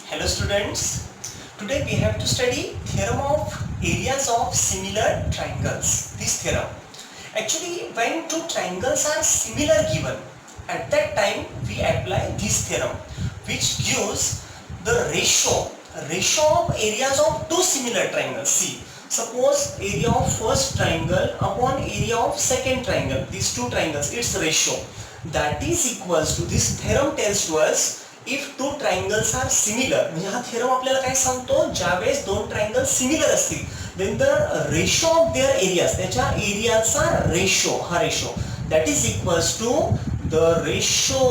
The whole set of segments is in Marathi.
Hello students, today we have to study theorem of areas of similar triangles. This theorem, actually when two triangles are similar given, at that time we apply this theorem which gives the ratio of areas of two similar triangles. See, suppose area of first triangle upon area of second triangle, these two triangles, its ratio that is equals to, this theorem tells to us, if two triangles are similar, म्हणजे हा theorem आपल्याला काय सांगतो, ज्यावेळेस दोन ट्रायंगल सिमिलर असतील then the ratio of their areas, त्याच्या एरियाचा रेशो, हा ratio that is equals to the ratio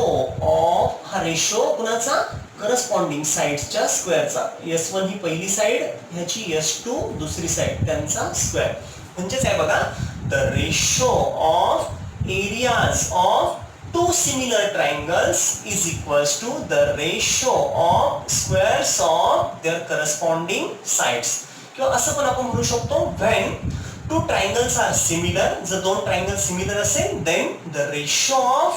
of, हा रेशो कुणाचा, करस्पॉन्डिंग साइड्सच्या स्क्वेअरचा. S1 ही पहिली साइड, ह्याची S2 दुसरी साइड, त्यांचा स्क्वेअर. म्हणजे काय बघा, the ratio of areas of two similar triangles is equals to the ratio of squares of their corresponding sides. किंवा असं पण आपण म्हणू शकतो, when two triangles are similar, जर दोन ट्रायंगल सिमिलर असेल then the ratio of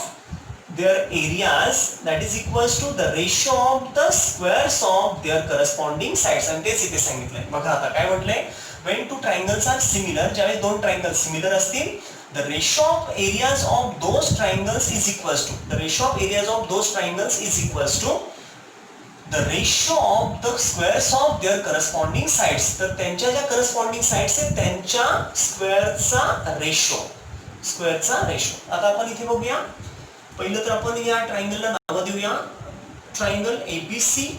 their areas that is equals to the ratio of the squares of their corresponding sides. आणि तेच इथे सांगितलंय. बघा आता काय म्हटलंय, when two triangles are similar, ज्यावेळेस दोन ट्रायंगल सिमिलर असतील, the ratio of areas of those triangles is equals to, the ratio of areas of those triangles is equals to the ratio of the squares of their corresponding sides. तर त्यांच्या ज्या corresponding sides आहेत त्यांच्या स्क्वेअरचा रेशो. आता आपण इथे बघूया, पहिलं तर आपण या ट्रायंगलला नाव देऊया, triangle ABC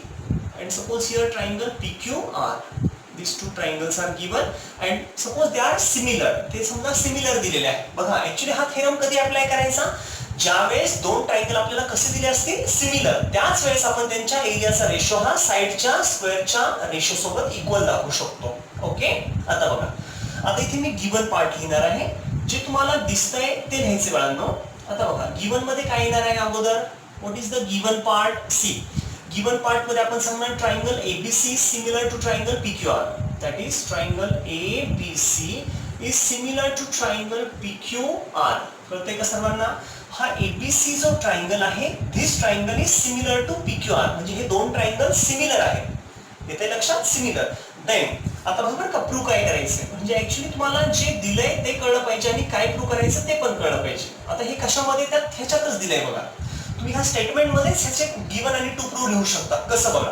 and suppose here triangle PQR. These two triangles are given and suppose they are similar. ते समजा सिमिलर दिलेले आहे. बघा ऍक्च्युली हा थेरम कधी अप्लाय करायचा, ज्यावेळेस दोन ट्रायंगल आपल्याला कसे दिले असतील, सिमिलर, त्याच वेळेस आपण त्यांच्या एरियाचा रेशो हा साइडच्या स्क्वेअरच्या रेशो सोबत इक्वल दाखवू शकतो. ओके, आता बघा, आता इथे मी गिवन पार्ट लिहिणार आहे, जे तुम्हाला दिसतंय ते लिहायचे बाळांनो. आता बघा, गिवन मध्ये काय येणार आहे अगोदर, what is the given part. See, given part मध्ये आपण सांगणार triangle ABC similar to triangle PQR. That is triangle ABC is similar to triangle PQR. कळतंय का सर्वांना? हा ABC जो ट्रायंगल आहे, this triangle is similar to PQR. म्हणजे हे दोन ट्रायंगल सिमिलर आहेत. येते लक्षात, सिमिलर. देन आता बघा का प्रूव्ह काय करायचं, म्हणजे ऍक्च्युली तुम्हाला जे दिलंय ते कळलं पाहिजे आणि काय प्रूव्ह करायचं ते पण कळलं पाहिजे. आता हे कशामध्ये, त्यात ह्याच्यातच दिलंय बघा. तुम्ही ह्या स्टेटमेंट मध्ये ह्याचे गिवन आणि टू प्रूव्ह लिहू शकता. कसं बघा,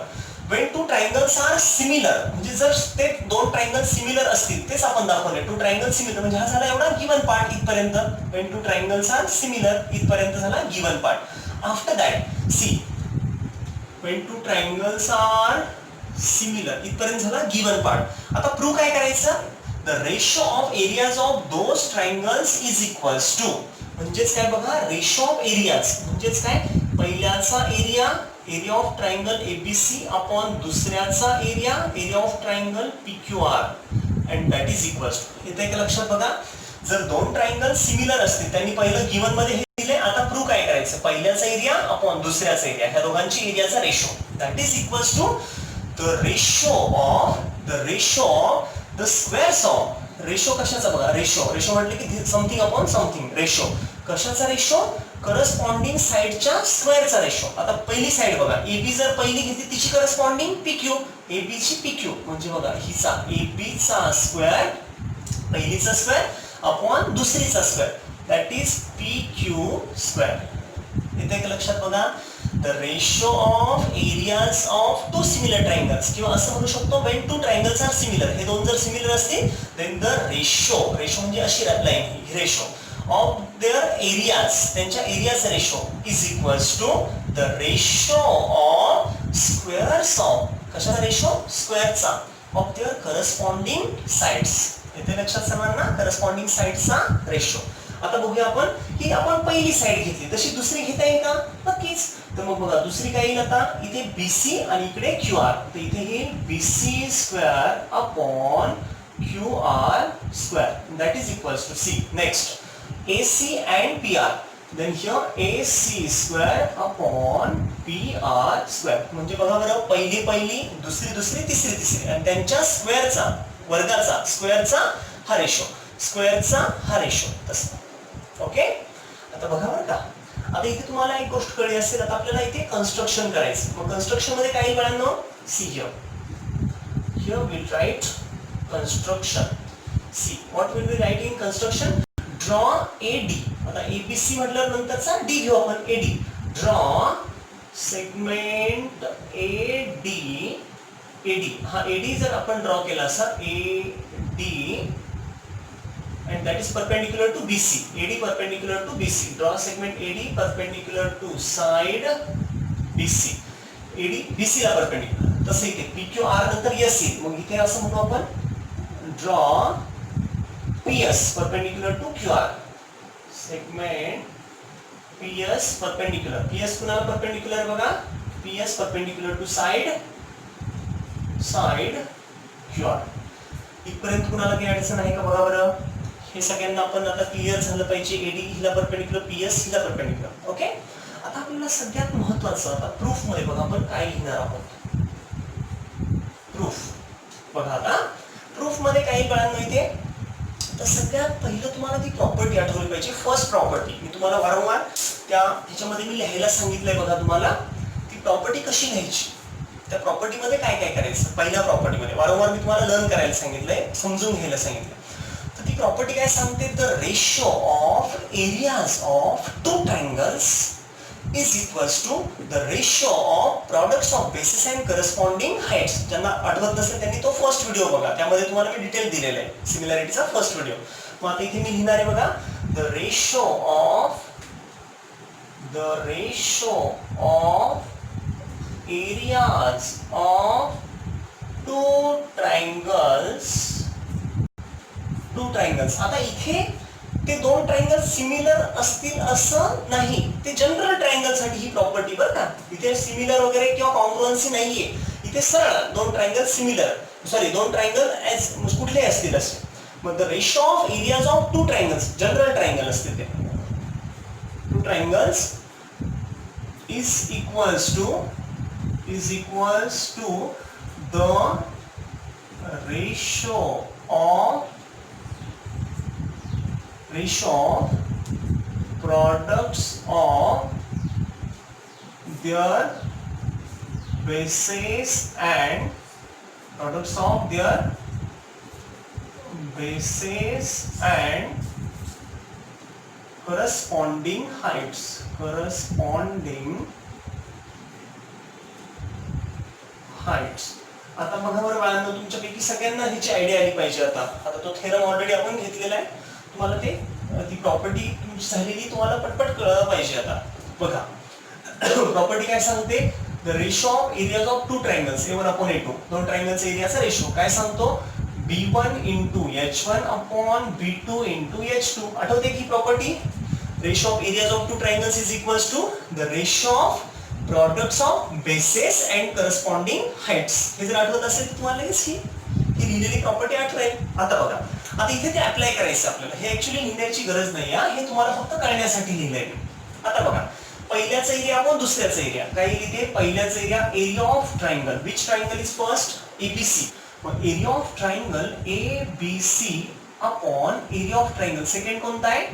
when two triangles are similar, म्हणजे जर ते दोन ट्रायंगल सिमिलर असतील, तेच आपण दाखवले, टू ट्रायंगल सिमिलर, म्हणजे हा झाला एवढा गिवन पार्ट इथपर्यंत. when two triangles are similar इथपर्यंत झाला given part. After that see, when two triangles are similar इथपर्यंत झाला गिवन पार्ट. आता प्रूव्ह काय करायचं, the ratio of areas of those triangles is equals to, म्हणजेच काय बघा, रेशो ऑफ एरियाज म्हणजेच काय, पहिल्याचा area of triangle ABC upon दुसऱ्याचा area of triangle PQR and that is equals to. येते का लक्षात बघा, जर दोन ट्रायंगल सिमिलर असतील, त्यांनी पहिलं गिवन मध्ये हे दिले, आता प्रूव्ह काय करायचं, पहिल्याचा एरिया अपॉन दुसऱ्याचा एरिया, ह्या दोघांची एरियाचा ratio that is equals to the ratio of the squares of, ratio कशाचा बघा, रेशो म्हटले की समथिंग अपॉन समथिंग, रेशो कशाचा रेशो, करस्पॉन्डिंग साइडच्या स्क्वेअरचा रेशो. आता पहिली साइड बघा, AB जर पहिली घेतली तिची करस्पॉन्डिंग PQ, AB ची PQ, म्हणजे बघा हिचा AB चा स्क्वेअर, पहिलीचा स्क्वेअर अपॉन दुसरीचा square, that is PQ square. येते का लक्षात बघा, the ratio of areas of two similar triangles, किंवा असं म्हणू शकतो when two triangles are similar, हे दोन जर सिमिलर असतील then the ratio म्हणजे अशी लाईन, ही रेशो of their areas, त्यांच्या एरियाचा ratio is equals to the ratio of squares of, कशाचा रेशो, स्क्वेअरचा, of their corresponding sides. येते लक्षात सर्वांना, करस्पॉन्डिंग साइडचा रेशो. आता बघूया आपण, ही आपण पहिली साइड घेतली, तशी दुसरी घेता येईल का, नक्कीच. तर मग बघा दुसरी काय येईल, आता इथे BC आणि इकडे QR, तर इथे येईल BC square upon QR square, that is equals to see. Next AC and PR, then here AC square upon PR square, म्हणजे बघा बरं, पहिली दुसरी तिसरी आणि त्यांच्या स्क्वेअरचा, वर्गाचा, स्क्वेअरचा हा रेशो तसं. ओके, आता बघा बरं का, आता इथे तुम्हाला एक गोष्ट कळली असेल, आता आपल्याला इथे कन्स्ट्रक्शन करायचं. मग कन्स्ट्रक्शन मध्ये काय बाळांनो, see here will write construction. See what will be write in construction, draw AD. आता एबीसी म्हटल्यावर नंतरचा डी घेऊ आपण, AD. Draw segment AD. AD हा एडी जर आपण ड्रॉ केला असा, AD and that is perpendicular to BC. AD perpendicular to BC. Draw segment AD perpendicular to side BC. AD BC ला perpendicular. तसं इथे PQR नंतर S येईल. मग इथे असं म्हणू आपण, draw PS perpendicular to QR. Segment PS perpendicular. PS कुणाला perpendicular बघा? PS perpendicular to side QR. इथपर्यंत कुणाला काही अडचण आहे का बघा बरं? हे सगळ्यांना आपण आता क्लिअर झालं पाहिजे. एडी हिला परपेंडिक्युलर, पीएस हिला परपेंडिक्युलर. ओके. आता आपल्याला सगळ्यात महत्त्वाचं, आता प्रूफ मध्ये बघा आपण काय लिहिणार आहोत. प्रूफ बघा, आता प्रूफ मध्ये काही बाळांनो इथे, तर सगळ्यात पहिलं तुम्हाला ती प्रॉपर्टी आठवली पाहिजे. फर्स्ट प्रॉपर्टी मी तुम्हाला वारंवार त्याच्यामध्ये मी लिहायला सांगितलंय बघा तुम्हाला, ती प्रॉपर्टी कशी लिहायची, त्या प्रॉपर्टी मध्ये काय काय करायचं. पहिल्या प्रॉपर्टी मध्ये वारंवार मी तुम्हाला लर्न करायला सांगितलंय, समजून घ्यायला सांगितलंय. तर ती प्रॉपर्टी काय सांगते, the ratio of areas of two triangles is equals to the ratio of products of bases and corresponding heights. ज्यांना आठवत नसेल त्यांनी तो फर्स्ट व्हिडिओ बघा, त्यामध्ये तुम्हाला मी डिटेल दिलेला आहे सिमिलॅरिटीचा फर्स्ट व्हिडिओ. मग आता इथे मी लिहिणार आहे बघा, the ratio of areas of two triangles. आता इथे ते दोन ट्रायंगल सिमिलर असतील असं नाही, ते जनरल ट्रायंगल साठी ही प्रॉपर्टी बरं का. इथे सिमिलर वगैरे किंवा कॉन्ग्रुएन्सी नाहीये, इथे सरळ दोन ट्रायंगल सिमिलर, सॉरी दोन ट्रायंगल एज कुठले असतील असे. मग the ratio of areas of two triangles, general triangle असतील ते, two triangles is equals to the ratio of products of their bases and corresponding heights. आता बघा बरं बाळांनो, तुमच्यापैकी सगळ्यांना ह्याची आयडिया आली पाहिजे. आता तो थेरम ऑलरेडी आपण घेतलेला आहे, तुम्हाला ती प्रॉपर्टी तुमची झालेली तुम्हाला पटपट कळलं पाहिजे. आता बघा प्रॉपर्टी काय सांगते, the ratio of areas of two triangles A1/A2, दोन ट्रायंगलचा एरियाचा रेशो काय सांगतो, B1 into H1 upon B2 into H2. आठवते की property, ratio of areas of two triangles is equals to the ratio of products of bases and corresponding heights. हे जर आठवत असेल तुम्हाला लगेच ही लिहिलेली प्रॉपर्टी आठवेल. आता बघा, आता इथे ते अप्लाय करायचं आपल्याला, हे ऍक्च्युअली लिहिण्याची गरज नाही आहे, हे तुम्हाला फक्त कळण्यासाठी लिहिलंय. आता बघा, पहिल्याचा एरिया आपण दुसऱ्याचा एरिया काय लिहिते, पहिल्याचा area of triangle, which triangle is first, A B C. मग area of triangle A B C upon area of triangle second कोणता आहे,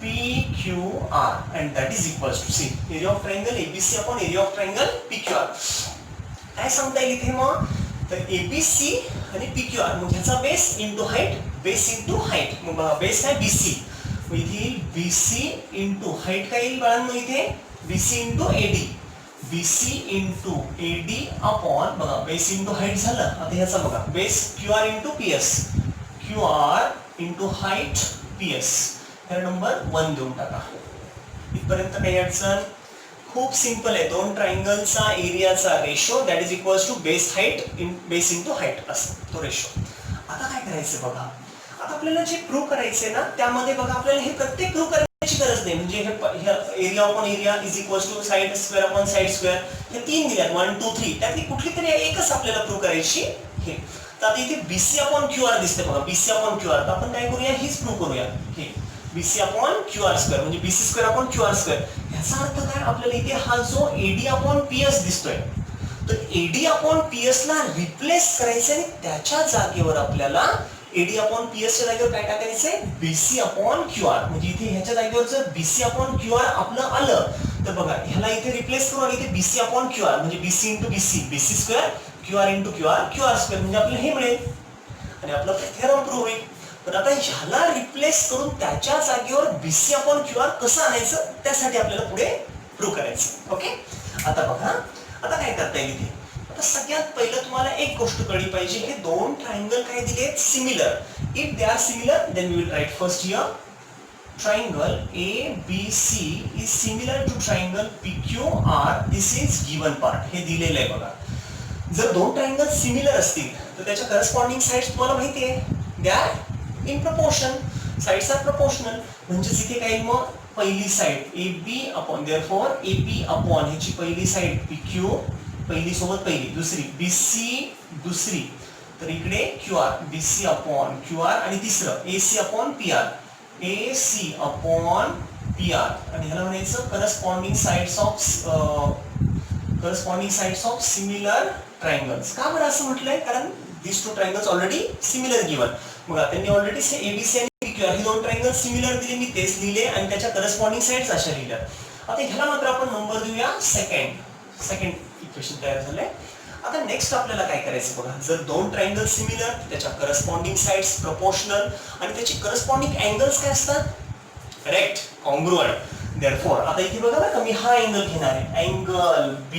PQR, and that is equals to see area of triangle ABC upon area of triangle PQR. काय सांगता येईल इथे मग, तर ABC आणि PQR, मग ह्याचा base into height, base into height. मग बेस आहे BC, मग इथे BC इंटू हाईट काय येईल बाळांनो, इथे BC into AD, BC into AD upon बघा बेस इंटू हाईट झालं. आता ह्याचा बघा base QR into PS, QR into height PS. Number 1 देऊन टाका. इथपर्यंत काही अडचण, खूप सिंपल आहे. दोन ट्रायंगलचा एरियाचा ratio that is equals to base height in base into height, असं तो रेशो. आता काय करायचं बघा, आता आपल्याला जे प्रूव्ह करायचंय ना, त्यामध्ये बघा आपल्याला हे प्रत्येक प्रूव्ह करण्याची गरज नाही. म्हणजे हे area upon area is equals to side square upon side square, हे तीन दिल्यात 1 2 3, त्यातली कुठली तरी एकच आपल्याला प्रूव्ह करायची. हे तर आता इथे BC अपॉन QR दिसते बघा, BC अपॉन QR. तर आपण काय करूया, हीच प्रूव्ह करूया. हे BC अपॉन QR स्क्वेअर म्हणजे BC square upon QR square. याचा अर्थ काय, आपल्याला इथे हा जो AD अपॉन PS दिसतोय, तर AD अपॉन PS ला रिप्लेस करायचं आणि त्याच्या जागेवर आपल्याला एडी अपॉन पीएस च्या जागेवर काय टाकायचंय बीसी अपॉन क्यूआर. म्हणजे इथे ह्याच्या जागेवर जर बीसी अपॉन क्यूआर आपलं आलं तर बघा ह्याला इथे रिप्लेस करू आणि इथे बीसी अपॉन क्यूआर म्हणजे BC into BC BC square QR into QR QR square म्हणजे आपल्याला हे मिळेल आणि आपलं थेरम प्रूव्ह होईल. पण आता ह्याला रिप्लेस करून त्याच्या जागेवर बीसी अपॉन क्यूआर कसं आणायचं त्यासाठी आपल्याला पुढे प्रूव्ह करायचं. ओके आता बघा आता काय करता येईल इथे. आता सगळ्यात पहिलं तुम्हाला एक गोष्ट कळली पाहिजे हे दोन ट्रायंगल काय दिलेत similar. If they are similar then we will write first here triangle ABC is similar to triangle PQR. This is given part. हे दिलेलं आहे बघा. जर दोन ट्रायंगल सिमिलर असतील तर त्याच्या करस्पॉन्डिंग साइड्स तुम्हाला माहिती आहे they are in proportion. Sides are proportional म्हणजे इथे काय मग पहिली side AB upon therefore AB upon ह्याची पहिली साइड PQ पहिली सोबत पहिली दुसरी BC दुसरी तर इकडे QR BC अपॉन QR आणि तिसरं AC upon PR AC upon PR आणि ह्याला म्हणायचं corresponding sides of similar triangles. का बरं असं म्हटलंय कारण this two triangles already similar given. मग त्यांनी ऑलरेडी ABC आणि PQR हे दोन ट्रायंगल सिमिलर दिले मी तेच लिहिले आणि त्याच्या करस्पॉन्डिंग साइड्स अशा लिहिल्या. आता ह्याला मात्र आपण नंबर देऊया सेकंड इक्वेशन तयार झालंय. आता नेक्स्ट आपल्याला काय करायचं बघा जर दोन ट्रायंगल सिमिलर त्याच्या करस्पॉन्डिंग साइड्स प्रपोर्शनल आणि त्याची करस्पॉन्डिंग अँगल्स काय असतात करेक्ट कॉन्ग्रुएंट. देयरफॉर आता इथे बघा ना मी हा अँगल घेणार आहे angle B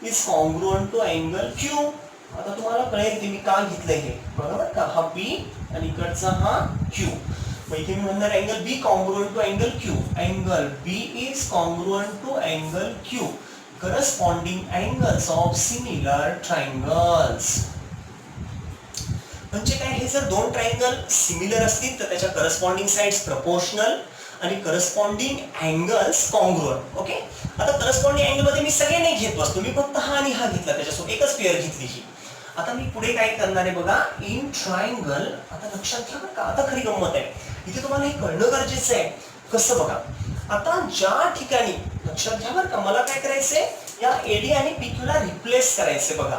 is congruent to angle Q. आता तुम्हाला कळेल की मी का घेतलंय हे बरोबर का हा B आणि इकडचा हा Q. मग इथे मी म्हणणार angle B congruent to angle Q. Angle B is congruent to angle Q. corresponding angles of similar triangles. म्हणजे काय हे जर दोन ट्रायंगल सिमिलर असतील तर त्याच्या करस्पॉन्डिंग साइड्स प्रपोर्शनल आणि करस्पॉन्डिंग अँगल्स कॉन्ग्रुएंट. ओके आता करस्पॉन्डिंग अँगल मध्ये मी सगळे नाही घेत बसतो मी फक्त हा आणि हा घेतला त्याच्यासोबत एकच पेअर घेतली ही. आता मी पुढे काय करणार आहे बघा इन ट्रायंगल. आता लक्षात घ्या बरं का आता खरी गंमत आहे इथे तुम्हाला हे कळणं गरजेचं आहे. कसं बघा आता ज्या ठिकाणी लक्षात घ्या बरं का मला काय करायचंय या एडी आणि PQ ला रिप्लेस करायचंय बघा.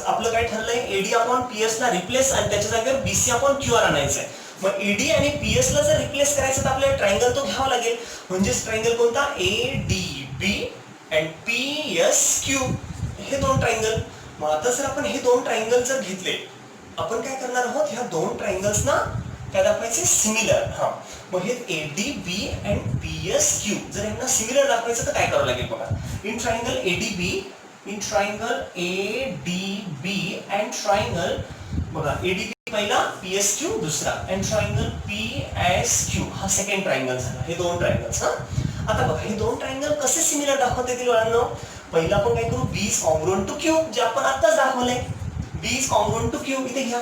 आपलं काय ठरलंय एडी अपॉन PS ला रिप्लेस आणि त्याच्या जागेवर BC अपॉन QR आणायचंय. मग एडी आणि PS ला जर रिप्लेस करायचं तर आपल्याला ट्रायंगल तो घ्यावा लागेल. म्हणजेच ट्रायंगल कोणता ADB अँड PSQ हे दोन ट्रायंगल. मग आता जर आपण हे दोन ट्रायंगल जर घेतले आपण काय करणार आहोत ह्या दोन ट्रायंगल्स ना काय दाखवायचे सिमिलर. हा मग हे ADB अँड PSQ जर यांना सिमिलर दाखवायचं तर काय करावं लागेल बघा in triangle ADB and triangle बघा ADB पहिला PSQ दुसरा अँड ट्रायंगल PSQ हा सेकंड ट्रायंगल झाला. हे दोन ट्रायंगल्स. हा आता बघा हे दोन ट्रायंगल कसे सिमिलर दाखवता येतील बाळांनो. पहिला आपण काय करू B is congruent to Q जे आपण आत्ताच दाखवलंय B is congruent to Q इथे घ्या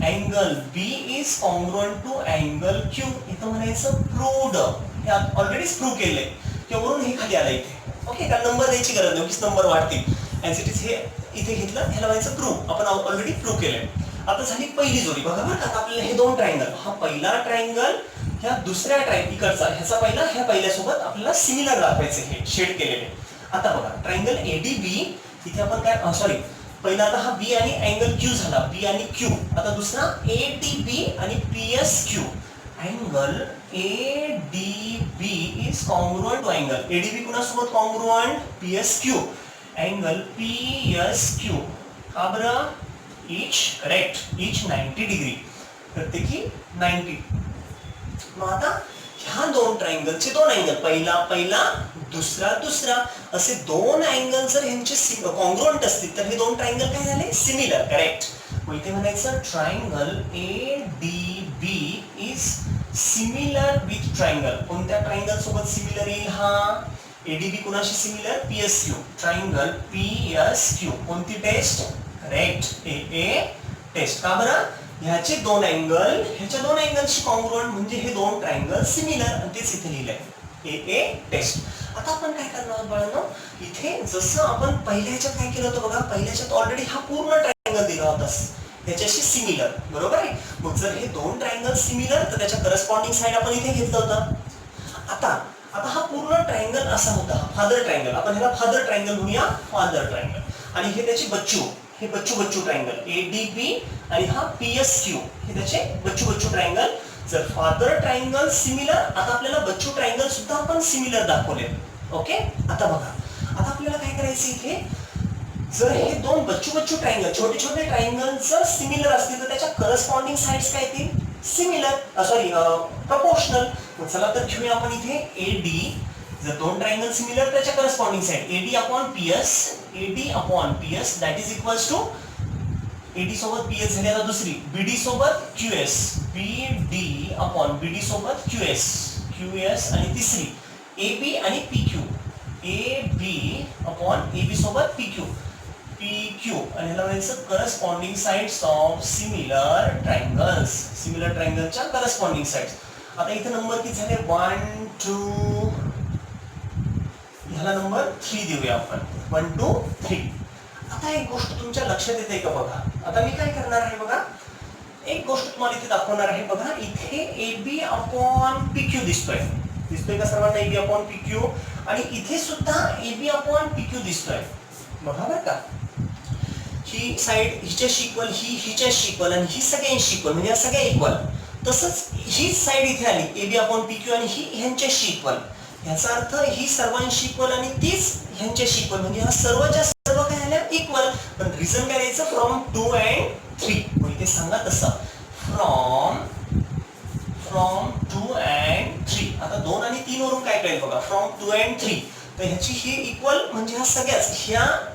angle B is congruent to angle Q. इथं म्हणायचं प्रूव्ड हे ऑलरेडीच प्रूव्ह केलंय किंवा वरून हे खाली आलं इथे. ओके का नंबर द्यायची गरज नाही उगीच नंबर वाढतील ॲज इट इज हे इथे घेतलं ह्याला म्हणायचं प्रूव्ह आपण ऑलरेडी प्रूव्ह केलंय. आता झाली पहिली जोडी बघा बरं का आपल्याला हे दोन ट्रायंगल हा पहिला ट्रायंगल ह्या दुसऱ्या इकडचा ह्याचा पहिला ह्या पहिल्यासोबत आपल्याला सिमिलर दाखवायचे हे शेड केलेले. आता बघा ट्रायंगल ADB इथे आपण काय सॉरी पहिला आता हा B आणि अँगल Q झाला B आणि Q. आता दुसरा ADB आणि PSQ. Angle ADB is congruent to angle ADB कुणासोबत कॉन्ग्रुएंट PSQ. अँगल PSQ का बरं इच करेक्ट इच 90 डिग्री प्रत्येकी 90. मग आता ह्या दोन ट्रायंगलचे दोन अँगल पहिला दुसरा असे दोन अँगल जर यांचे कॉन्ग्रुएंट असतील तर हे दोन ट्रायंगल काय झाले सिमिलर करेक्ट. मग इथे म्हणायचं triangle ADB is similar with triangle. कोणत्या ट्रायंगल सोबत सिमिलर येईल हा ADB कुणाशी सिमिलर PSQ. ट्रायंगल PSQ कोणती टेस्ट करेक्ट AA टेस्ट. का बरं ह्याचे दोन अँगल ह्याच्या दोन अँगलशी कॉन्ग्रुएंट म्हणजे हे दोन ट्रायंगल सिमिलर आणि तेच इथे लिहिलंय AA टेस्ट. आता आपण काय करणार आहोत बाळांनो इथे जसं आपण पहिल्या ह्याच्यात काय केलं होतं बघा पहिल्या ह्याच्यात ऑलरेडी हा पूर्ण ट्रायंगल दिला होता ह्याच्याशी सिमिलर बरोबर आहे. मग जर हे दोन ट्रायंगल सिमिलर तर त्याच्या करस्पॉन्डिंग साइड आपण इथे घेतलं होतं. आता हा पूर्ण ट्रायंगल असा होता फादर ट्रायंगल आपण ह्याला फादर ट्रायंगल म्हणूया फादर ट्रायंगल आणि हे त्याची बच्चू हे बच्चू बच्चू ट्रायंगल ADB आणि हा PSQ हे त्याचे बच्चू बच्चू ट्रायंगल. जर फादर ट्रायंगल सिमिलर, आता आपल्याला बच्चू ट्रायंगल सुद्धा आपण सिमिलर दाखवले. ओके, आता बघा, आता आपल्याला काय करायचं इथे, जर हे दोन बच्चू बच्चू ट्रायंगल छोटे छोटे ट्रायंगल जर सिमिलर असतील तर त्याच्या करस्पॉन्डिंग साइड्स काय येतील, सिमिलर, सॉरी प्रपोर्शनल. चला तर घेऊया आपण इथे AD, जर दोन ट्रायंगल सिमिलर त्याच्या corresponding side AD upon PS that is equals to AD सोबत PS झाली आता दुसरी, BD सोबत QS, BD अपॉन BD सोबत QS आणि तिसरी AB आणि PQ, AB अपॉन AB सोबत PQ आणि ह्याला म्हणायचं करस्पॉन्डिंग साइड्स ऑफ सिमिलर ट्रायंगलच्या करस्पॉन्डिंग साइड्स. आता इथे नंबर किती झाले, 1 2, ह्याला नंबर 3 देऊया आपण, 1 2 3. आता एक गोष्ट तुमच्या लक्षात येते का बघा, आता मी काय करणार आहे बघा, एक गोष्ट तुम्हाला इथे दाखवणार आहे बघा, इथे AB अपॉन PQ दिसतोय का सर्वांना, AB अपॉन PQ, आणि इथे सुद्धा AB अपॉन PQ दिसतोय बघा बरं का. ही साइड हिच्याशी इक्वल, ही हिच्याशी इक्वल आणि ही सगळ्यांशी इक्वल, म्हणजे सगळ्या इक्वल. तसंच ही साइड इथे आली AB अपॉन PQ आणि ही ह्यांच्याशी इक्वल, याचा अर्थ ही सर्वांशी इक्वल आणि तीच ह्यांच्याशी इक्वल, म्हणजे हा सर्वच्या सर्व काय आल्या इक्वल. पण रिझन काय द्यायचं, फ्रॉम 2 and 3, मग इथे सांगा तसं फ्रॉम 2 and 3. आता 2 आणि 3 वरून काय कळेल बघा, फ्रॉम 2 and 3, तर ह्याची ही इक्वल म्हणजे ह्या सगळ्याच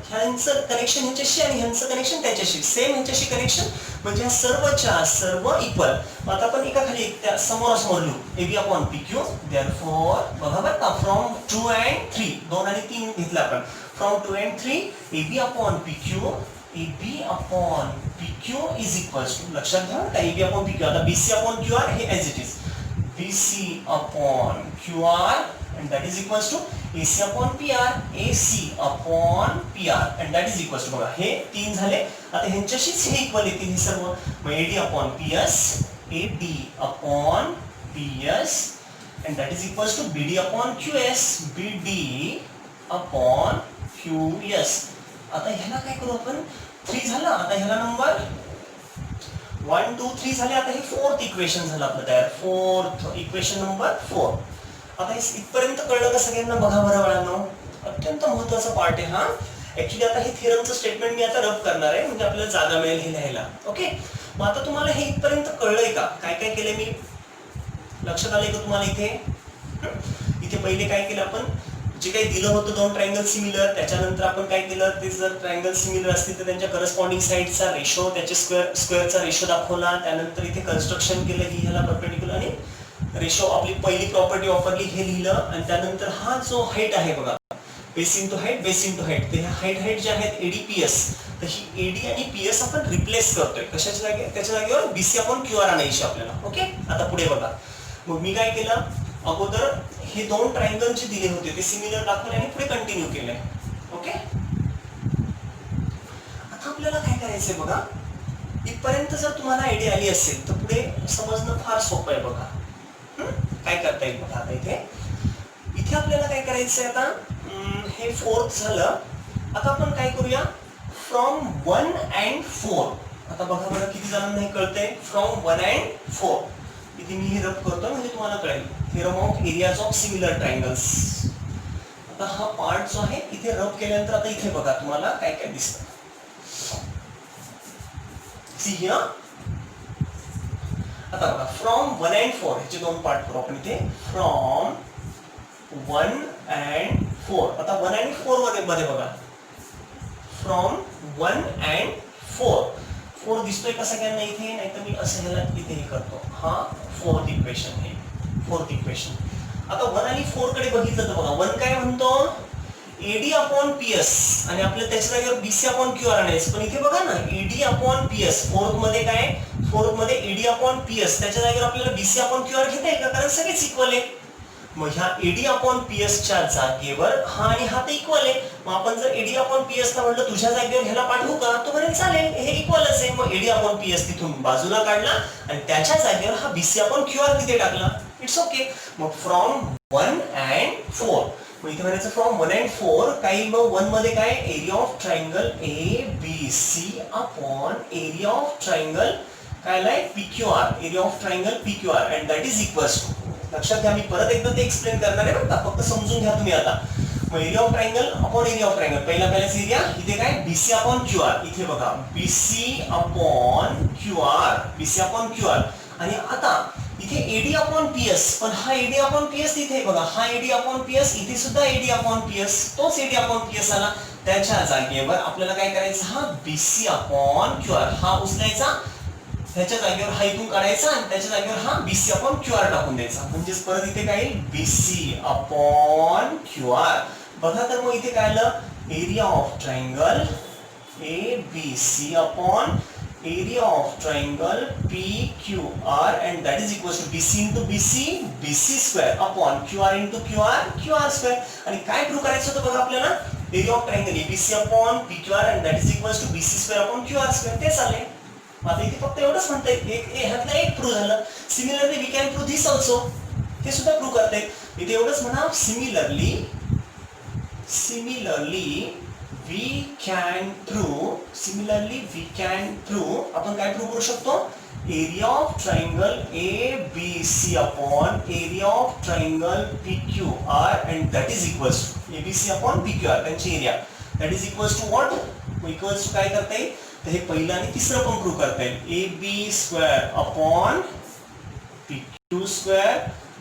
ह्यांचं कनेक्शन ह्याच्याशी आणि ह्यांचं कनेक्शन त्याच्याशी, सेम ह्याच्याशी कनेक्शन, म्हणजे ह्या सर्वच्या सर्व इक्वल. आता आपण एका खाली त्या समोरासमोर लिहू, AB अपॉन PQ, देअरफॉर बघा बरं का, फ्रॉम 2 and 3, 2 आणि 3 घेतलं आपण, from 2 and 3 AB upon PQ is equals to, लक्षात घ्या का, AB अपॉन PQ. आता BC अपॉन QR हे as it is, BC upon QR and that is equals to AC upon PR, AC upon PR and that is equals to, बघा हे 3 झाले. आता ह्यांच्याशीच हे इक्वल येतील हे सर्व, मग AD upon PS and that is equals to BD upon QS, BD upon QS. आता ह्याला काय करू आपण, 3 झालं, आता ह्याला नंबर 1 2 3 झाले. आता हे फोर्थ इक्वेशन झालं आपलं तयार, फोर्थ इक्वेशन नंबर 4. आता इथपर्यंत कळलं का सगळ्यांना, बघा बरं बाळांनो, अत्यंत महत्वाचा पार्ट आहे हा. ऍक्च्युली आता हे थिअरमचं स्टेटमेंट मी आता रब करणार आहे, म्हणजे आपल्याला जागा मिळेल हे लिहायला. ओके, मग आता तुम्हाला हे इथपर्यंत कळलंय का, काय काय केलंय मी, लक्षात आलंय का तुम्हाला इथे पहिले काय केलं आपण, जे काही दिलं होतं दोन ट्रायंगल सिमिलर, त्याच्यानंतर आपण काय केलं, ते जर ट्रायंगल सिमिलर असतील तर त्यांच्या करस्पॉन्डिंग साइडचा रेशो, त्याचे स्क्वेअरचा रेशो दाखवला, त्यानंतर इथे कन्स्ट्रक्शन केलं की ह्याला परपेंडिक्युलर आणि रेशो, आपली पहिली प्रॉपर्टी वापरली हे लिहिलं, आणि त्यानंतर हा जो हाईट आहे बघा, बेस इंटू हाईट, ते हाईट जे आहेत ADPS, तर ही AD आणि PS आपण रिप्लेस करतोय कशाच्या जागे, त्याच्या जागेवर BC अपॉन QR आणायची आपल्याला. ओके, आता पुढे बघा, मग मी काय केलं, अगोदर हे दोन ट्रायंगल जे दिले होते ते सिमिलर दाखवले आणि पुढे कंटिन्यू केलंय. ओके, आता आपल्याला काय करायचंय बघा, इथपर्यंत जर तुम्हाला आयडिया आली असेल तर पुढे समजणं फार सोपं आहे. बघा काय करता येईल बघा, आता इथे आपल्याला काय करायचंय, आता हे फोर्थ झालं. आता आपण काय करूया, फ्रॉम 1 and 4, आता बघा बरं किती जणांना हे कळतंय, फ्रॉम 1 and 4, इथे मी हे रब करतो म्हणजे तुम्हाला कळेल, theorem of areas of similar triangles. आता हा पार्ट जो आहे इथे रब केल्यानंतर आता इथे बघा तुम्हाला काय काय दिसतं, सी हियर. आता बघा फ्रॉम 1 and 4 ह्याचे दोन पार्ट करू आपण इथे, फ्रॉम 1 and 4. आता 1 and 4 मध्ये बघा, फ्रॉम 1 and 4 दिसतोय का सगळ्यांना इथे, नाहीतर मी असं ह्याला इथे हे करतो, हा फोर्थ इक्वेशन. आता 1 आणि 4 कडे बघितलं तर बघा, 1 काय म्हणतो, AD अपॉन PS आणि आपल्या त्याच्या जागेवर BC अपॉन QR आणायचं, पण इथे बघा ना AD अपॉन PS, फोर्थ मध्ये AD अपॉन PS, त्याच्या जागेवर आपल्याला BC अपॉन QR घेता येईल का, कारण सगळेच इक्वल आहे. मग ह्या AD अपॉन PS च्या जागेवर हा आणि हा तर इक्वल आहे, मग आपण जर AD अपॉन PS ला म्हटलं तुझ्या जागेवर ह्याला पाठवू का, तो म्हणेल चालेल, हे इक्वलच आहे. मग AD अपॉन PS तिथून बाजूला काढला आणि त्याच्या जागेवर हा BC अपॉन QR तिथे टाकला, इट्स ओके. मग फ्रॉम 1 and 4 मग इथे म्हणायचं फ्रॉम 1 and 4 काही मग 1 मध्ये काय area of triangle ABC upon area of triangle काय आलाय PQR, area of triangle PQR and that is equals to, लक्षात घ्या मी परत एकदा ते एक्सप्लेन करणार आहे बरं का, फक्त समजून घ्या तुम्ही आता. मग area of triangle upon area of triangle, पहिलाच एरिया इथे काय BC अपॉन QR, इथे बघा BC अपॉन QR आणि आता इथे AD अपॉन PS, पण हा AD अपॉन PS इथे बघा, हा AD अपॉन PS इथे सुद्धा AD अपॉन PS, तोच AD अपॉन PS आला. त्याच्या जागेवर आपल्याला काय करायचं, हा BC अपॉन QR हा उचलायचा, त्याच्या जागेवर हा इथून काढायचा आणि त्याच्या जागेवर हा BC अपॉन QR टाकून द्यायचा, म्हणजे परत इथे काय येईल BC अपॉन QR. बघा तर मग इथे काय आलं, area of triangle ABC upon area of triangle PQR and that is equals to BC into BC square upon QR into QR square. आणि काय प्रूव्ह करायचं होतं बघा आपल्याला, area of triangle ABC upon PQR and that is equals to BC square upon QR square, तेच आले. आता इथे फक्त एवढंच म्हणता येईल, ह्यातलं एक प्रूव्ह झालं. Similarly we can prove this also, हे सुद्धा प्रूव्ह करता येईल. इथे एवढंच म्हणा, सिमिलरली we can prove आपण काय प्रूव्ह करू शकतो, area of triangle ABC upon area of triangle PQR and that is equals to ABC upon PQR, त्यांची area that is equals to what, equals to काय करता येईल, तर हे पहिलं आणि तिसरं पण प्रूव्ह करता येईल, AB square upon PQ square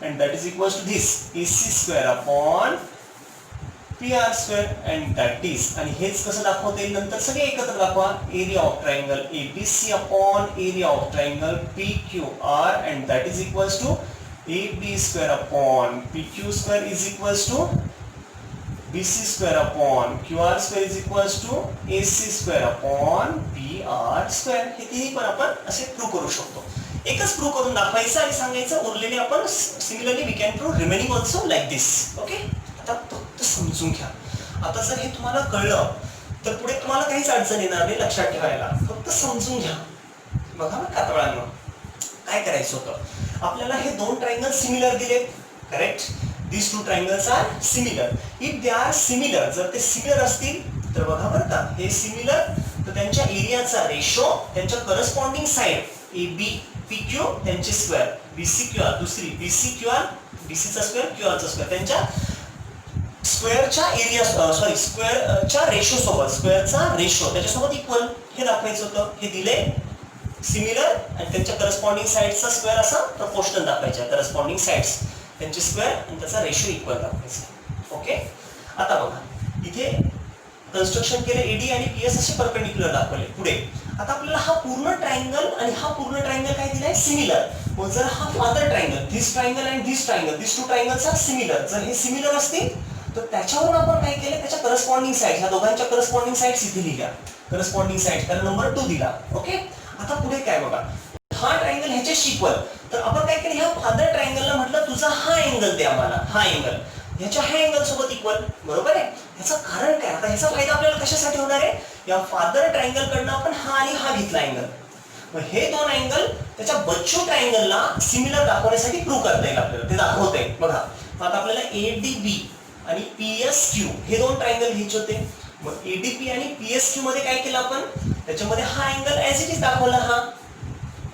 and that is equals to this AC square upon PR square and that is, आणि हेच कसं दाखवता येईल नंतर सगळे एकत्र दाखवा, area of triangle ABC upon area of triangle PQR and that is equals to AB square upon PQ square is equals to BC square upon QR square is equals to AC square upon PR square. हे तिन्ही पण आपण असे प्रूव्ह करू शकतो. एकच प्रूव्ह करून दाखवायचं आणि सांगायचं, उरलेले आपण similarly we can prove remaining also like this. Okay, आता फक्त समजून घ्या. आता जर हे तुम्हाला कळलं तर पुढे तुम्हाला काहीच अडचण येणार नाही लक्षात ठेवायला, फक्त समजून घ्या. बघा ना कातळांनो, काय करायचं होतं आपल्याला, हे दोन ट्रायंगल सिमिलर दिले, correct, these two triangles are similar. If they are similar, जर ते सिमिलर असतील तर बघा बरं का, हे सिमिलर तर त्यांच्या एरियाचा रेशो त्यांच्या करस्पॉन्डिंग साइड AB PQ त्यांचे स्क्वेअर, BC QR दुसरी BC QR BC चा स्क्वेअर QR चा स्क्वेअर, त्यांच्या स्क्वेअरच्या एरिया स्क्वेअरच्या रेशो सोबत, स्क्वेअरचा रेशो त्याच्यासोबत इक्वल, हे दाखवायचं होतं. हे दिले सिमिलर आणि त्यांच्या करस्पॉन्डिंग साइड्सचा स्क्वेअर असा प्रपोर्शनल दाखवायचा, करस्पॉन्डिंग साइड्स त्यांचे स्क्वेअर आणि त्याचा रेशो इक्वल दाखवायचा. ओके, आता बघा इथे कन्स्ट्रक्शन केले, AD आणि PS असे परपेंडिक्युलर दाखवले. पुढे आता आपल्याला हा पूर्ण ट्रायंगल आणि हा पूर्ण ट्रायंगल काय दिलाय, सिमिलर. मग जर हा father triangle, this triangle and this triangle, this two triangles are similar, जर हे सिमिलर असतील तर त्याच्यावरून आपण काय केलं, त्याच्या करस्पॉन्डिंग साइड्स, ह्या दोघांच्या करस्पॉन्डिंग साइड्स इथे लिहिल्या, करस्पॉन्डिंग साइड्स, त्याला नंबर 2 दिला. ओके, आता पुढे काय बघा, हा ट्रायंगल ह्याच्याशी इक्वल, तर आपण काय केलं, ह्या फादर ट्रायंगलला म्हटलं तुझा हा अँगल दे आम्हाला, हा अँगल ह्याच्या ह्या अँगल सोबत इक्वल, बरोबर आहे. ह्याचं कारण काय, आता ह्याचा फायदा आपल्याला कशासाठी होणार आहे, या फादर ट्रायंगल कडनं आपण हा आणि हा घेतला अँगल, मग हे दोन अँगल त्याच्या बच्चू ट्रायंगलला सिमिलर दाखवण्यासाठी प्रूव्ह करता येईल आपल्याला, ते दाखवतंय बघा. आता आपल्याला ADB आणि PSQ हे दोन ट्रायंगल घ्यायचे होते. मग ADP आणि PSQ मध्ये काय केलं आपण, त्याच्यामध्ये हा अँगल ऍज इट इज दाखवला, हा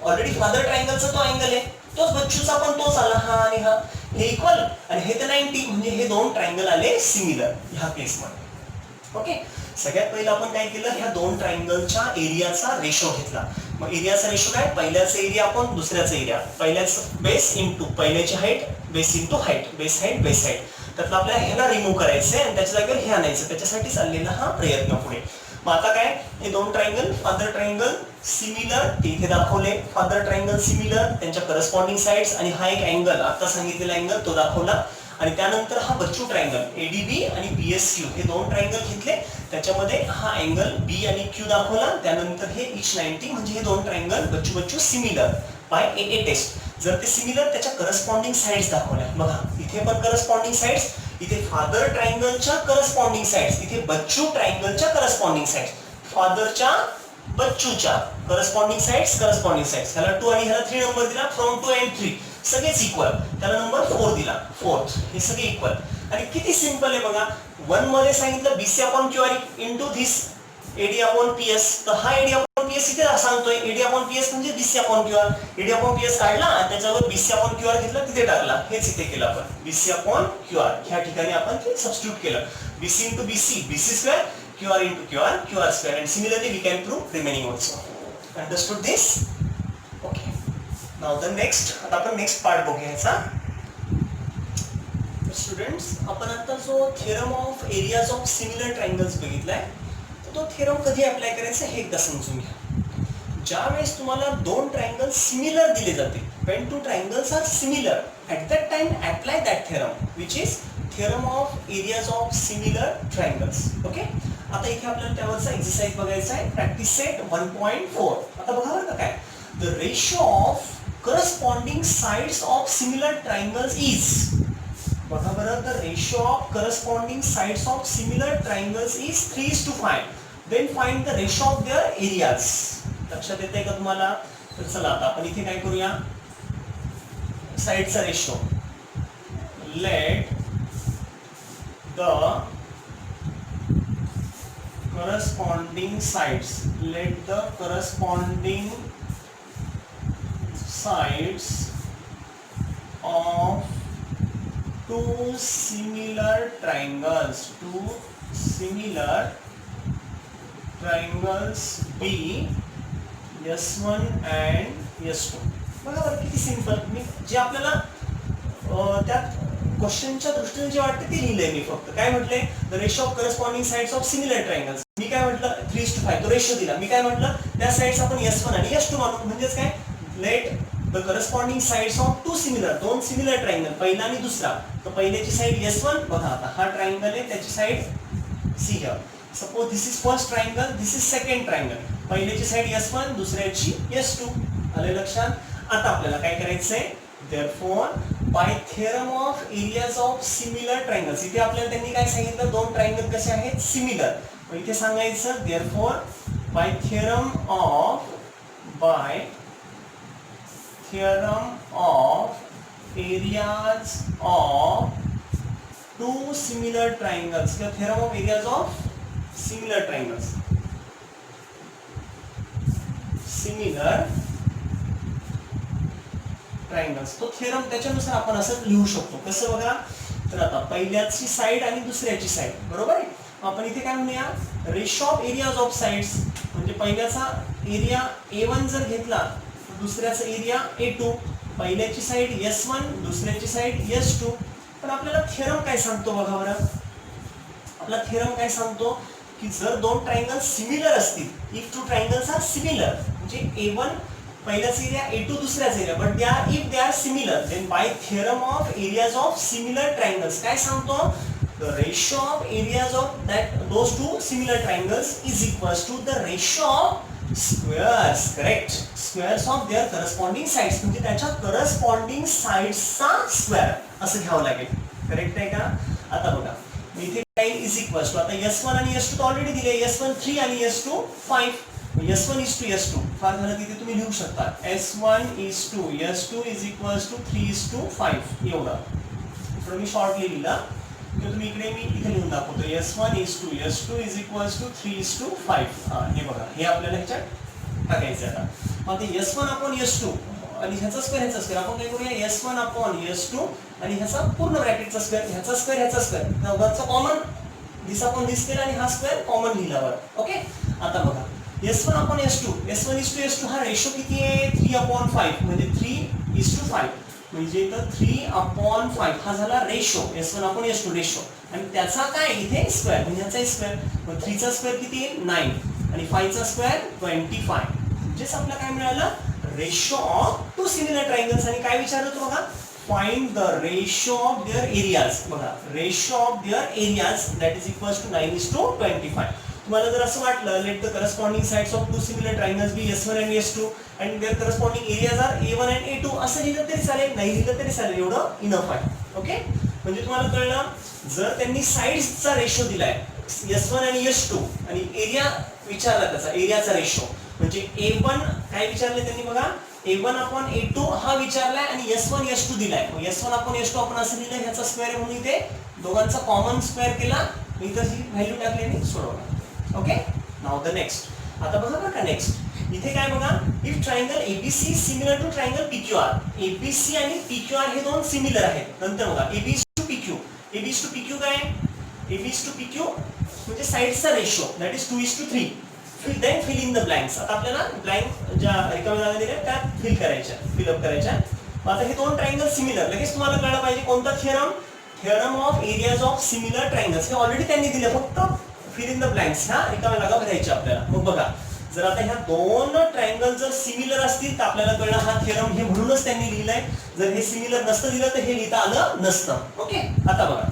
ऑलरेडी फादर ट्रायंगलचा तो अँगल आहे, तोच बच्चूचा पण तोच आला, हा आणि हा, हे इक्वल आणि हे तर 90, म्हणजे हे दोन ट्रायंगल आले सिमिलर ह्या केसमध्ये. ओके, सगळ्यात पहिलं आपण काय केलं, ह्या दोन ट्रायंगलच्या एरियाचा रेशो घेतला. मग एरियाचा रेशो काय, पहिल्याचा एरिया आपण दुसऱ्याचा एरिया, पहिल्याचं बेस इंटू पहिल्याची height, base into height, base height base height, त्यातलं आपल्याला ह्याला रिमूव्ह करायचंय आणि त्याच्या जागेवर हे आणायचं, त्याच्यासाठी चाललेला हा प्रयत्न पुढे. मग आता काय, हे दोन ट्रायंगल, फादर ट्रायंगल सिमिलर, ते इथे दाखवले, फादर ट्रायंगल सिमिलर त्यांच्या करस्पॉन्डिंग साइड्स, आणि हा एक अँगल आता सांगितलेला अँगल तो दाखवला. आणि त्यानंतर हा बच्चू ट्रायंगल ADB आणि PSQ हे दोन ट्रायंगल घेतले, त्याच्यामध्ये हा अँगल B आणि Q दाखवला, त्यानंतर हे इच 90, म्हणजे हे दोन ट्रायंगल बच्चू सिमिलर बाय AA टेस्ट. जर ते सिमिलर त्याच्या करस्पॉन्डिंग साइड्स दाखवल्या, बघा इथे पण करस्पॉन्डिंग साइड्स, इथे फादर ट्रायंगलच्या करस्पॉन्डिंग साइड्स, इथे बच्चू ट्रायंगलच्या करस्पॉन्डिंग साइड्स, फादरच्या बच्चूच्या करस्पॉन्डिंग साइड्स, ह्याला 2 आणि ह्याला 3 नंबर दिला, फ्रॉम 2 and 3 सगळेच इक्वल, त्याला नंबर 4 दिला, फोर्थ, हे सगळे इक्वल. आणि किती सिंपल आहे बघा. 1 मध्ये सांगितलं BC upon QR into this AD upon PS. तर हा AD अपॉन PS इथे सांगतोय AD अपॉन PS म्हणजे BC upon QR. AD upon PS काढला आणि त्याच्यावर BC अपॉन QR घेतला तिथे टाकला. हेच इथे केलं आपण BC अपॉन QR. ह्या ठिकाणी आपण ते सबस्टिट्यूट केलं. BC into BC BC square, QR into QR QR square. And similarly we can prove remaining also. Understood this? Okay. Now the next, आता आपण नेक्स्ट पार्ट बघूया ह्याचा. स्टुडंट्स, आपण आता जो theorem of areas of similar triangles बघितलाय, तर तो थिअरम कधी अप्लाय करायचा हे एकदा समजून घ्या. ज्या वेळेस तुम्हाला दोन ट्रायंगल सिमिलर दिले जाते, when two triangles are similar, at that time apply that theorem, which is theorem of areas of similar triangles. Okay. आता इथे आपल्याला त्यावरचा एक्सरसाइज बघायचा आहे. Practice set 1.4. आता बघा बरं का काय, the ratio of corresponding sides of similar triangles is, बघा बरं, the ratio of corresponding sides of similar triangles is 3:5. Then find the ratio of their areas. लक्षात येते का तुम्हाला? तर चला आता आपण इथे काय करूया, साइडचा ratio. Let the corresponding sides, let the corresponding sides of two similar triangles be S1 and S2. बघा बरं किती सिंपल. मी जे आपल्याला त्यात क्वेश्चनच्या दृष्टीने जे वाटते ते लिहिलंय मी. फक्त काय म्हटलंय, the ratio of corresponding sides of similar triangles. मी काय म्हटलं 3:5 तो रेशो दिला. मी काय म्हटलं, त्या साइड्स आपण S1 आणि S2 मानू. म्हणजेच काय, let the corresponding sides of two similar, दोन सिमिलर ट्रायंगल, पहिला आणि दुसरा. तर पहिल्याची साइड S1, बघा आता हा ट्रायंगल आहे, त्याची side C here. Suppose this is first triangle, this is second triangle. पहिल्याची साइड S1, दुसऱ्याची S2. आले लक्षात? आता आपल्याला काय करायचंय, therefore by theorem of areas of similar triangles, इथे आपल्याला त्यांनी काय सांगितलं, दोन ट्रायंगल कसे आहेत, सिमिलर. मग इथे सांगायचं therefore by theorem of areas of two similar triangles, किंवा theorem of areas of similar triangles, तो थिअरम त्याच्यानुसार आपण असं लिहू शकतो. कसं बघा, तर आता पहिल्याची साइड आणि दुसऱ्याची साइड, बरोबर आहे. आपण इथे काय म्हणूया, ratio of areas of sides, म्हणजे पहिल्याचा एरिया A1 जर घेतला तर दुसऱ्याचा एरिया A2. पहिल्याची साइड S1, दुसऱ्याची साइड S2. पण आपल्याला थिअरम काय सांगतो बघा बरं, आपला थिअरम काय सांगतो की जर दोन ट्रायंगल सिमिलर असतील, if two triangles are similar, म्हणजे A1 पहिल्याचा एरिया A2 दुसऱ्याचा area, but if they are similar, then by theorem of areas of similar triangles काय सांगतो, the ratio of areas of that those two similar triangles is equals to the ratio of squares, correct, squares of their corresponding sides, म्हणजे त्याच्या करस्पॉन्डिंग साइड्सचा स्क्वेअर असं घ्यावं लागेल. करेक्ट आहे का? आता बघा इथे काय इज इक्वल्स टू, आता S1 आणि S2 ऑलरेडी दिले, S1 3 आणि S2 5. S1 is to S2, फार झालं तिथे तुम्ही लिहू शकता S1 is to S2 is equals to 3:5. एवढं थोडं मी शॉर्टली लिहिलं, किंवा तुम्ही इकडे मी इथे लिहून दाखवतो S1 is to S2 is equals to 3:5. हे बघा, हे आपल्याला ह्याच्यात टाकायचं आता. मग ते S1 upon S2 आणि ह्याचा स्क्वेअर आपण काय करूया, S1 upon S2 आणि ह्याचा पूर्ण ब्रॅकेटचा स्क्वेअर, ह्याचा स्क्वेअर दोघांचा कॉमन, दिस अपॉन दिस केला आणि हा स्क्वेअर कॉमन लिहिल्यावर. ओके. आता बघा S1 upon S2, S1 is to S2 हा रेशो किती आहे, 3/5, म्हणजे 3:5, म्हणजे इथं 3/5 हा झाला ratio, S1 upon S2 ratio, आणि त्याचा काय इथे स्क्वेअर, म्हणजे ह्याचा स्क्वेअर. मग 3 चा स्क्वेअर किती आहे 9 आणि 5 चा स्क्वेअर 25. म्हणजेच आपल्याला काय मिळालं, ratio of two similar triangles. आणि काय विचारलं होतं बघा, find the ratio of their areas. बघा ratio of their areas that is equals to 9:25. तुम्हाला जर असं वाटलं, let the corresponding sides of two similar triangles be S1 and S2 and their corresponding areas are A1 and A2 असं लिहिलं तरी चालेल, नाही लिहिलं तरी चालेल, एवढं इनफ आहे. ओके. म्हणजे तुम्हाला कळलं, जर त्यांनी साइड्सचा रेशो दिलाय S1 आणि S2 आणि एरिया विचारला त्याचा एरियाचा रेशो, म्हणजे A1 काय विचारले त्यांनी बघा, A1 अपॉन A2 हा विचारलाय आणि S1 S2 दिलाय. मग S1 अपॉन S2 आपण असं लिहिलं, ह्याचा स्क्वेअर आहे म्हणून इथे दोघांचा कॉमन स्क्वेअर केला, इथं ही व्हॅल्यू टाकली आणि सोडवला. Okay, now the next. आता बघा बरं का नेक्स्ट इथे काय बघा, if triangle ABC similar to triangle PQR. ABC आणि PQR हे दोन सिमिलर आहेत. नंतर बघा AB to PQ. AB to PQ काय? AB टू PQ म्हणजे साइडचा ratio, that is 2:3. then fill in the blanks. आता आपल्याला ब्लँक ज्या रिकाम्या जागा दिल्या त्यात फिल अप करायच्या. आता हे दोन ट्रायंगल सिमिलर, लगेच तुम्हाला कळलं पाहिजे कोणता theorem, theorem of areas of similar triangles. हे ऑलरेडी त्यांनी दिले, फक्त फिल इन द ब्लँक्स ह्या रिकाम्या जागा भरायच्या आपल्याला. मग बघा, जर आता ह्या दोन ट्रायंगल जर सिमिलर असतील तर आपल्याला कळलं हा थिअरम हे म्हणूनच त्यांनी लिहिलाय. जर हे सिमिलर नसतं दिलं तर हे लिहिता आलं नसतं. ओके, आता बघा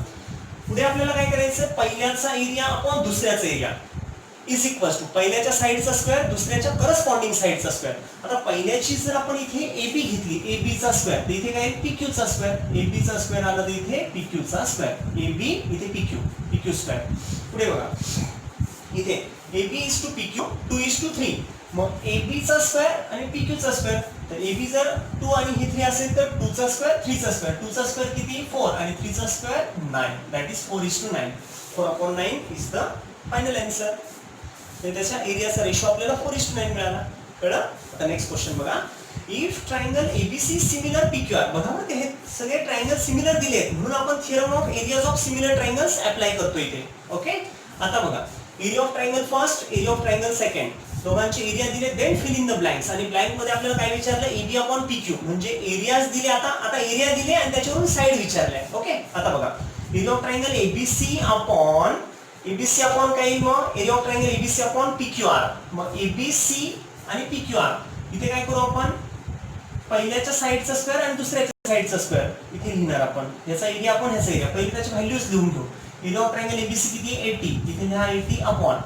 पुढे आपल्याला काय करायचं, पहिल्याचा एरिया अपॉन दुसऱ्याचा एरिया इज इक्वल टू पहिल्याच्या साइडचा स्क्वेअर दुसऱ्याच्या करस्पॉन्डिंग साइडचा स्क्वेअर. आता पहिल्याची जर आपण इथे AB घेतली, AB चा स्क्वेअर, तर इथे काय PQ चा स्क्वेअर, AB चा स्क्वेअर आला तर इथे PQ चा स्क्वेअर, AB इथे PQ स्क्वेअर. पुढे बघा इथे AB इज टू PQ 2:3. मग AB चा स्क्वेअर आणि PQ चा स्क्वेअर, तर AB जर 2 आणि हे 3 असेल तर 2 चा स्क्वेअर 3 चा स्क्वेअर, 2 चा स्क्वेअर किती 4 आणि 3 चा square 9, that is 4:9. 4/9 is the final answer. त्याच्या एरियाचा रेशो आपल्याला 4:9 मिळाला. कळलं? आता नेक्स्ट क्वेश्चन बघा, if triangle ABC similar PQR. बघा बरं, हे सगळे ट्रायंगल सिमिलर दिले आहेत म्हणून आपण theorem of areas of similar triangles apply करतो इथे. ओके, आता बघा area of triangle first, area of triangle second, दोघांचे एरिया दिले, then fill in the blanks. आणि ब्लँक मध्ये आपल्याला काय विचारलं, AB अपॉन PQ म्हणजे एरियाज दिले. आता एरिया दिले आणि त्याच्यावरून साइड विचारले. ओके, आता बघा area of triangle ABC upon ABC upon काय, मग area of triangle ABC upon PQR. मग ABC आणि PQR इथे काय करू आपण, पहिल्याच्या साइडचा स्क्वेअर आणि दुसऱ्याच्या साइडचा स्क्वेअर इथे लिहिणार आपण. याचा एरिया आपण ह्याचा एरिया, पहिले त्याची व्हॅल्यूज लिहून घेऊ. एरिया ऑफ ट्रायंगल ABC किती 80, इथे हा 80 अपॉन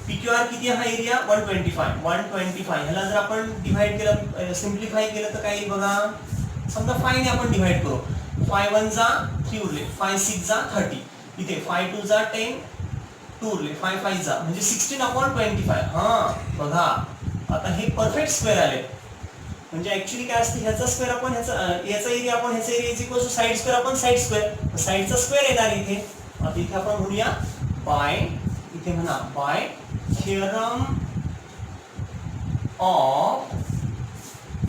PQR किती, हा एरिया 125. ह्याला जर आपण डिवाइड केलं, सिम्प्लिफाय केलं तर काय बघा, समजा 5 ने आपण डिवाइड करू. 5 1 जा 3 उरले, 5 6 जा 30, इथे 5 2 जा 10 2 उरले, 5 5 जा म्हणजे 16/25. हा बघा, आता हे परफेक्ट स्क्वेअर आले. म्हणजे ऍक्च्युअली काय असते, ह्याचा स्क्वेअर आपण याचा एरिया आपण ह्याचा area is equal to side square आपण साइड स्क्वेअर, साइडचा स्क्वेअर येणार इथे. आता इथे आपण म्हणूया बाय, इथे म्हणा by theorem of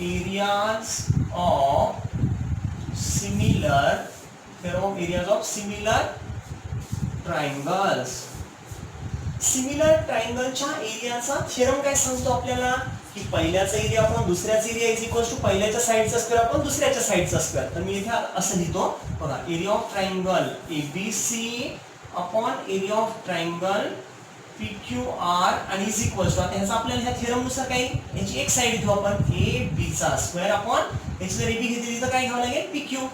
areas of similar, theorem of areas of similar triangles. Similar ट्रायंगलच्या एरियाचा थिअरम काय सांगतो आपल्याला, की पहिल्याचा एरिया आपण दुसऱ्याचा एरिया इज इक्वल टू पहिल्याच्या साइडचा स्क्वेअर आपण दुसऱ्याच्या साइडचा स्क्वेअर. तर मी इथे असं लिहितो बघा, area of triangle ABC upon area of triangle PQR आणि इज इक्वल टू, आता ह्याचा आपल्याला ह्या थिअरम नुसार काय, याची एक साइड घेऊ आपण AB चा स्क्वेअर अपॉन याची जर AB घेतली तर काय घ्यावं लागेल PQ.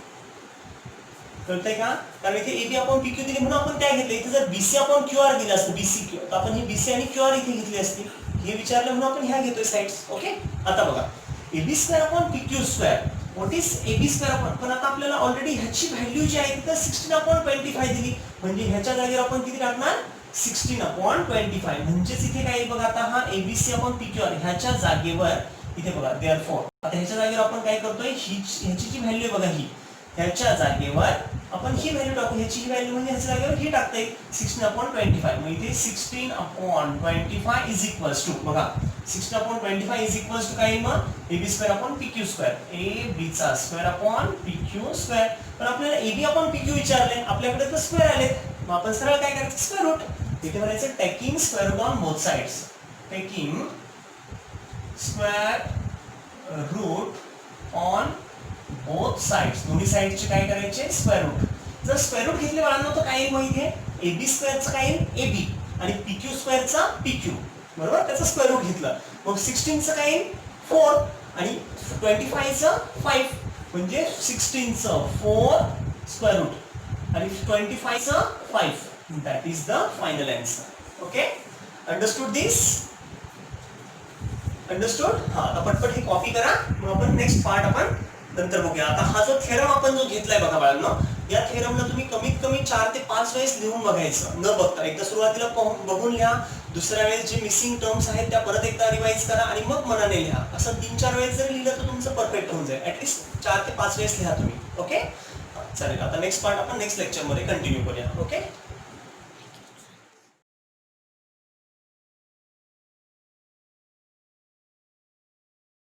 कळतंय का, कारण इथे AB अपॉन PQ दिली म्हणून आपण काय घेतलं. इथे जर BC अपॉन QR दिलं असतं BCQ, तर आपण ही BC आणि QR इथे घेतली असती. हे विचारलं म्हणून आपण ह्या घेतोय साइड्स. ओके, आता बघा AB square upon PQ square, what is AB square upon, पण आता आपल्याला ऑलरेडी ह्याची व्हॅल्यू जी आहे तर 16/25 दिली, म्हणजे ह्याच्या जागेवर आपण किती टाकणार 16/25. म्हणजेच इथे काय बघा, आता हा ABC अपॉन PQR ह्याच्या जागेवर इथे बघा देअरफॉर, आता ह्याच्या जागेवर आपण काय करतोय, ह्याची जी व्हॅल्यू आहे बघा ही, ह्याच्या जागेवर आपण ही व्हॅल्यू टाकू, ह्याची ही व्हॅल्यू म्हणजे ह्याच्या जागेवर ही टाकता येईल 16/25. मग इथे 16/25 इज इक्वल्स टू बघा 16/25 इज इक्वल्स टू काय, मग AB square upon PQ square, AB चा स्क्वेअर अपॉन PQ स्क्वेअर. पण आपल्याला AB अपॉन PQ विचारले, आपल्याकडे तर स्क्वेअर आले, मग आपण सरळ काय करायचं स्क्वेअर रूट. इथे म्हणायचं taking square root on both sides, taking square root on both sides, दोन्ही साइडचे काय करायचे स्क्वेअर रूट. जर स्क्वेअर रूट घेतले बाळांनो तर काय माहिती आहे, AB स्क्वेअरचा काय AB आणि PQ स्क्वेअरचा PQ, बरोबर, त्याचं स्क्वेअर रूट घेतलं. मग 16चं काय 4 आणि 25चं 5, म्हणजे 16चं 4 स्क्वेअर रूट आणि 25चं 5. That is the final answer. Okay, understood this, understood. हा, आता पटपट ही कॉपी करा, मग आपण नेक्स्ट पार्ट आपण नंतर बघूया. आता हा जो थेरम आपण जो घेतलाय बघा बाळांनो, या थेरमला तुम्ही कमीत कमी 4 ते 5 वेळेस लिहून बघायचं न बघता. एकदा सुरुवातीला बघून लिहा, दुसऱ्या वेळेस जे मिसिंग टर्म्स आहेत त्या परत एकदा रिवाइज करा आणि मग मनाने लिहा. असं 3-4 वेळेस जरी लिहिलं तर तुमचं परफेक्ट होऊन जाईल. ऍटलीस्ट 4 ते 5 वेळेस लिहा तुम्ही. ओके, चालेल. आता नेक्स्ट पार्ट आपण नेक्स्ट लेक्चर मध्ये कंटिन्यू करूया. ओके.